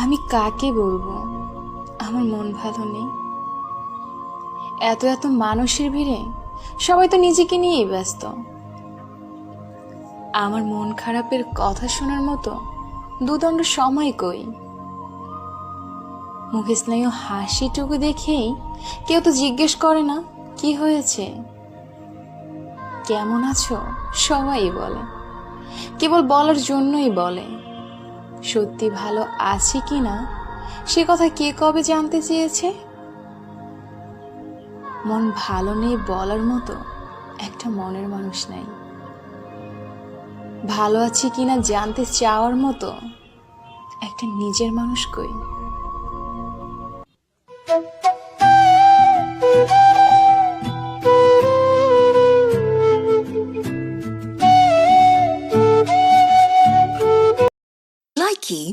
আমি কাকে বলবো আমার মন ভালো নেই? এত এত মানুষের ভিড়ে সবাই তো নিজেকে নিয়েই ব্যস্ত। আমার মন খারাপের কথা শোনার মতো দুদণ্ড সময় কই? মুখে স্নেহ হাসিটুকু দেখেই কেউ তো জিজ্ঞেস করে না কি হয়েছে, কেমন আছো, সবাই বলে, কেবল বলার জন্যই বলে। সত্যি ভালো আছি কিনা সে কথা কে কবে জানতে চেয়েছে? মন ভালো নেই বলার মতো একটা মনের মানুষ নাই। ভালো আছি কিনা জানতে চাওয়ার মতো একটা নিজের মানুষ কই? Likey